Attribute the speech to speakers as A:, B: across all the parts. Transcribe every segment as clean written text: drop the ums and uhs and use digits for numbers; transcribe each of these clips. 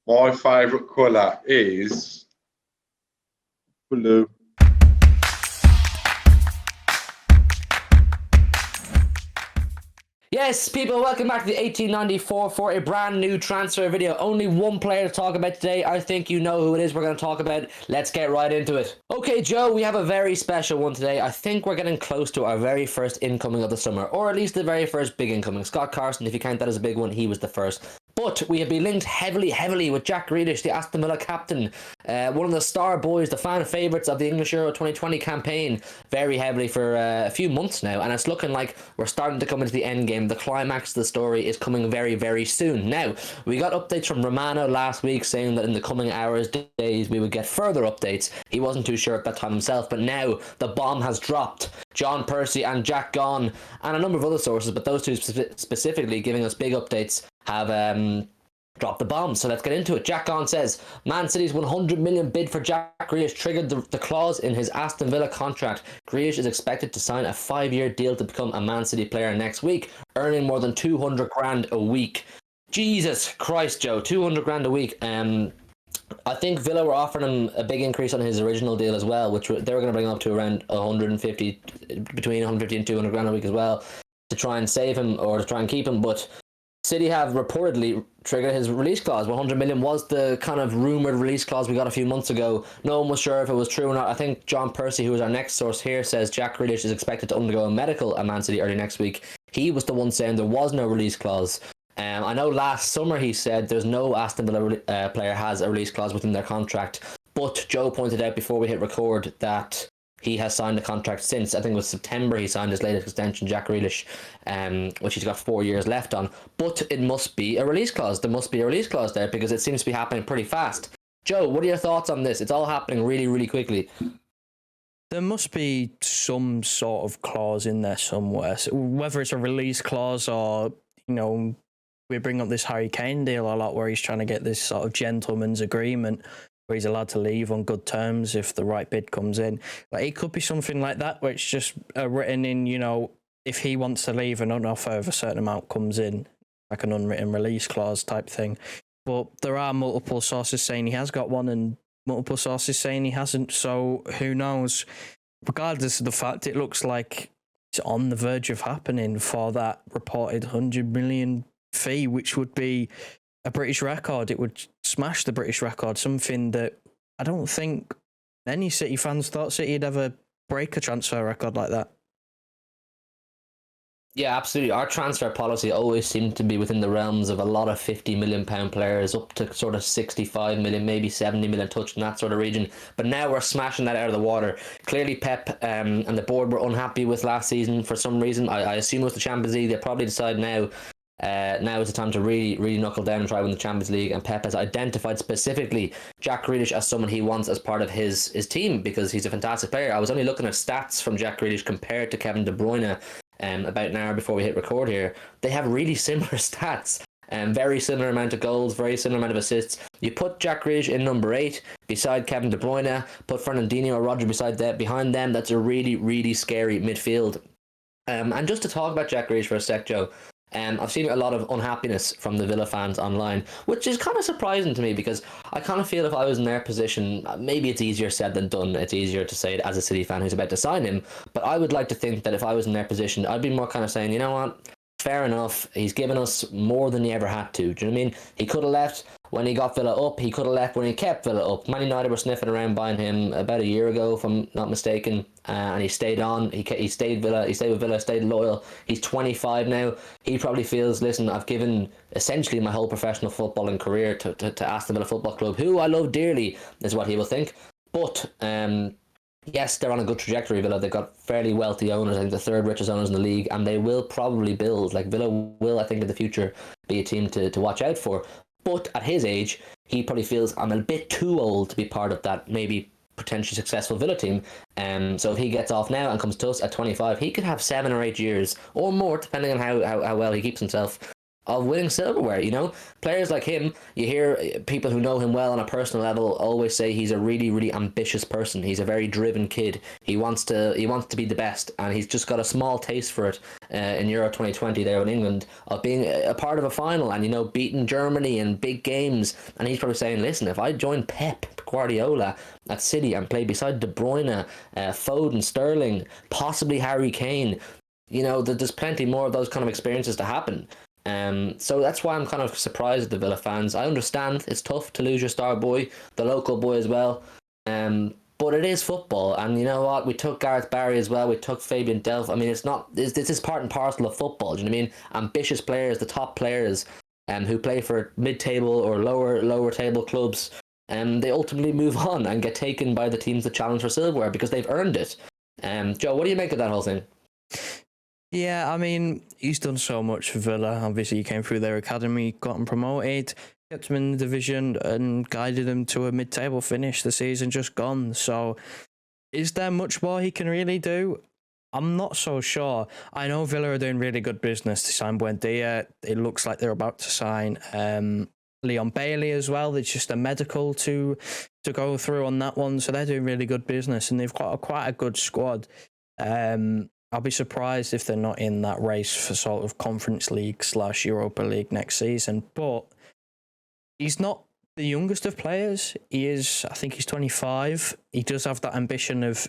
A: My favourite colour is blue.
B: Yes, people, welcome back to the 1894 for a brand new transfer video. Only one player to talk about today. I think you know who it is we're going to talk about. Let's get right into it. Okay, Joe, we have a very special one today. I think we're getting close to our very first incoming of the summer, or at least the very first big incoming. Scott Carson, if you count that as a big one, he was the first. But we have been linked heavily with Jack Grealish, the Aston Villa captain, one of the star boys, the fan favourites of the English Euro 2020 campaign, very heavily for a few months now, and it's looking like we're starting to come into the end game. The climax of the story is coming very soon. Now, we got updates from Romano last week saying that in the coming hours, days, we would get further updates. He wasn't too sure at that time himself, but now the bomb has dropped. John Percy and Jack Gone, and a number of other sources, but those two specifically giving us big updates, have dropped the bomb. So let's get into it. Jack Gone says, Man City's 100 million bid for Jack Grealish triggered the clause in his Aston Villa contract. Grealish is expected to sign a 5-year deal to become a Man City player next week, earning more than 200 grand a week. Jesus Christ, Joe, 200 grand a week. I think Villa were offering him a big increase on his original deal as well, which they were going to bring up to around 150, between 150 and 200 grand a week as well, to try and save him or to try and keep him. But City have reportedly triggered his release clause. 100 million was the kind of rumoured release clause we got a few months ago. No one was sure if it was true or not. I think John Percy, who is our next source here, says Jack Grealish is expected to undergo a medical at Man City early next week. He was the one saying there was no release clause. I know last summer he said there's no Aston Villa player has a release clause within their contract, but Joe pointed out before we hit record that he has signed a contract since. I think it was September he signed his latest extension, Jack Grealish, which he's got 4 years left on. But it must be a release clause. There must be a release clause there because it seems to be happening pretty fast. Joe, what are your thoughts on this? It's all happening really quickly.
C: There must be some sort of clause in there somewhere. So whether it's a release clause or, we bring up this Harry Kane deal a lot where he's trying to get this sort of gentleman's agreement where he's allowed to leave on good terms if the right bid comes in. Like, it could be something like that where it's just written in, if he wants to leave and an offer of a certain amount comes in, like an unwritten release clause type thing. But there are multiple sources saying he has got one and multiple sources saying he hasn't. So who knows? Regardless of the fact, it looks like it's on the verge of happening for that reported 100 million fee, which would be a British record. It would smash the British record, something that I don't think any City fans thought City would ever break a transfer record like that.
B: Yeah, absolutely. Our transfer policy always seemed to be within the realms of a lot of £50 million players up to sort of 65 million, maybe 70 million touch in that sort of region. But now we're smashing that out of the water. Clearly Pep and the board were unhappy with last season for some reason. I assume it was the Champions League. They probably decide now is the time to really knuckle down and try to win the Champions League, and Pep has identified specifically Jack Grealish as someone he wants as part of his team because he's a fantastic player. I was only looking at stats from Jack Grealish compared to Kevin De Bruyne about an hour before we hit record here. They have really similar stats. Very similar amount of goals, very similar amount of assists. You put Jack Grealish in number 8 beside Kevin De Bruyne, put Fernandinho or Roger behind them. That's a really scary midfield. And just to talk about Jack Grealish for a sec, Joe, I've seen a lot of unhappiness from the Villa fans online, which is kind of surprising to me because I kind of feel if I was in their position, maybe it's easier said than done. It's easier to say it as a City fan who's about to sign him, but I would like to think that if I was in their position, I'd be more kind of saying, you know what, fair enough, he's given us more than he ever had to. Do you know what I mean? He could have left when he got Villa up. He could have left when he kept Villa up. Man United were sniffing around buying him about a year ago, if I'm not mistaken, and he stayed on. He stayed Villa. He stayed with Villa. Stayed loyal. He's 25 now. He probably feels, listen, I've given essentially my whole professional footballing career to Aston Villa Football Club, who I love dearly, is what he will think. But yes, they're on a good trajectory, Villa. They've got fairly wealthy owners. I think the third richest owners in the league, and they will probably build. Like, Villa will, I think, in the future be a team to watch out for. But at his age, he probably feels I'm a bit too old to be part of that maybe potentially successful Villa team. So if he gets off now and comes to us at 25, he could have 7 or 8 years or more, depending on how well he keeps himself of winning silverware. You know, players like him, you hear people who know him well on a personal level always say he's a really, really ambitious person. He's a very driven kid. He wants to be the best, and he's just got a small taste for it in Euro 2020 there in England, of being a part of a final and, you know, beating Germany in big games. And he's probably saying, listen, if I join Pep Guardiola at City and play beside De Bruyne, Foden, Sterling, possibly Harry Kane, you know, there's plenty more of those kind of experiences to happen. So that's why I'm kind of surprised at the Villa fans. I understand it's tough to lose your star boy, the local boy as well. But it is football, and you know what? We took Gareth Barry as well. We took Fabian Delph. I mean, it's not. This is part and parcel of football. Do you know what I mean? Ambitious players, the top players, who play for mid-table or lower table clubs, they ultimately move on and get taken by the teams that challenge for silverware because they've earned it. Joe, what do you make of that whole thing?
C: Yeah, I mean, he's done so much for Villa. Obviously, he came through their academy, got them promoted, kept them in the division, and guided them to a mid-table finish. The season just gone. So, is there much more he can really do? I'm not so sure. I know Villa are doing really good business to sign Buendia. It looks like they're about to sign Leon Bailey as well. There's just a medical to go through on that one. So they're doing really good business, and they've got quite a good squad. I'll be surprised if they're not in that race for sort of Conference League / Europa League next season. But he's not the youngest of players. He is, I think he's 25. He does have that ambition of,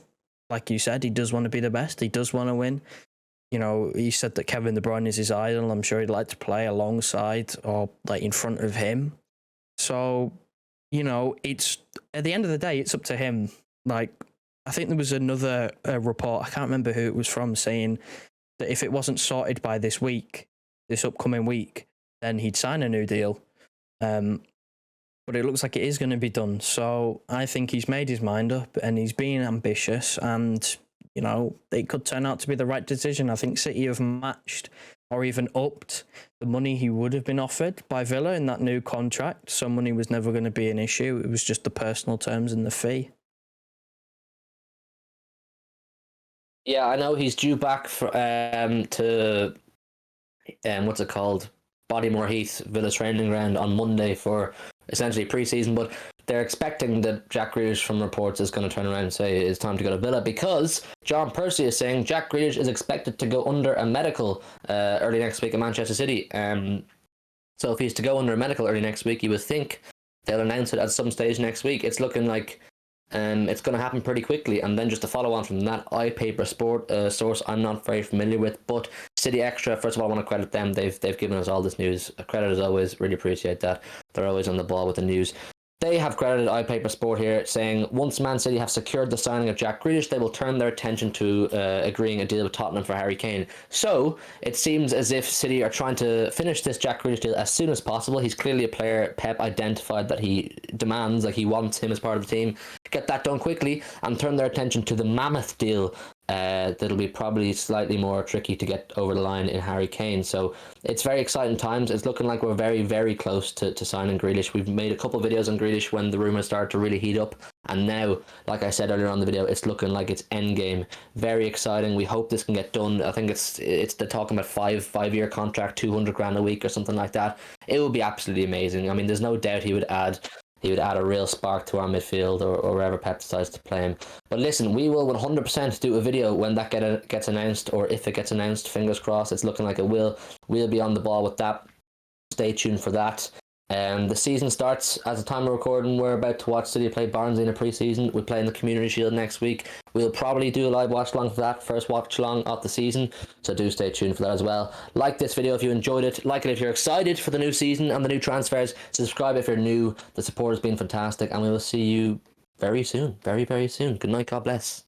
C: like you said, he does want to be the best. He does want to win. You know, he said that Kevin De Bruyne is his idol. I'm sure he'd like to play alongside or like in front of him. So, you know, it's at the end of the day, it's up to him. Like, I think there was another report, I can't remember who it was from, saying that if it wasn't sorted by this upcoming week, then he'd sign a new deal. But it looks like it is going to be done. So I think he's made his mind up and he's being ambitious, and, you know, it could turn out to be the right decision. I think City have matched or even upped the money he would have been offered by Villa in that new contract. So money was never going to be an issue. It was just the personal terms and the fee.
B: Yeah, I know he's due back for, to what's it called, Bodymore Heath, Villa training ground on Monday for essentially pre-season, but they're expecting that Jack Grealish, from reports, is going to turn around and say it's time to go to Villa, because John Percy is saying Jack Grealish is expected to go under a medical early next week at Manchester City. So if he's to go under a medical early next week, you would think they'll announce it at some stage next week. It's looking like it's going to happen pretty quickly. And then just to follow on from that, iPaper Sport source I'm not very familiar with, but City Extra, first of all, I want to credit them. They've given us all this news. Credit as always, really appreciate that. They're always on the ball with the news. They have credited iPaper Sport here, saying once Man City have secured the signing of Jack Grealish, they will turn their attention to agreeing a deal with Tottenham for Harry Kane. So it seems as if City are trying to finish this Jack Grealish deal as soon as possible. He's clearly a player Pep identified that he demands, like he wants him as part of the team. Get that done quickly and turn their attention to the mammoth deal that'll be probably slightly more tricky to get over the line in Harry Kane. So it's very exciting times. It's looking like we're very, very close to signing Grealish. We've made a couple of videos on Grealish when the rumours started to really heat up, and now, like I said earlier on the video, it's looking like it's endgame. Very exciting. We hope this can get done. I think it's they're talking about five-year contract, 200 grand a week or something like that. It would be absolutely amazing. I mean, there's no doubt he would add a real spark to our midfield or wherever Pep decides to play him. But listen, we will 100% do a video when that gets announced, or if it gets announced. Fingers crossed. It's looking like it will. We'll be on the ball with that. Stay tuned for that. The season starts at the time of recording. We're about to watch City play Barnsley in a pre-season. We play in the Community Shield next week. We'll probably do a live watch along for that, first watch along of the season, so do stay tuned for that as well. Like this video if you enjoyed it, like it if you're excited for the new season and the new transfers, subscribe if you're new. The support has been fantastic, and we will see you very soon, very, very soon. Good night, God bless.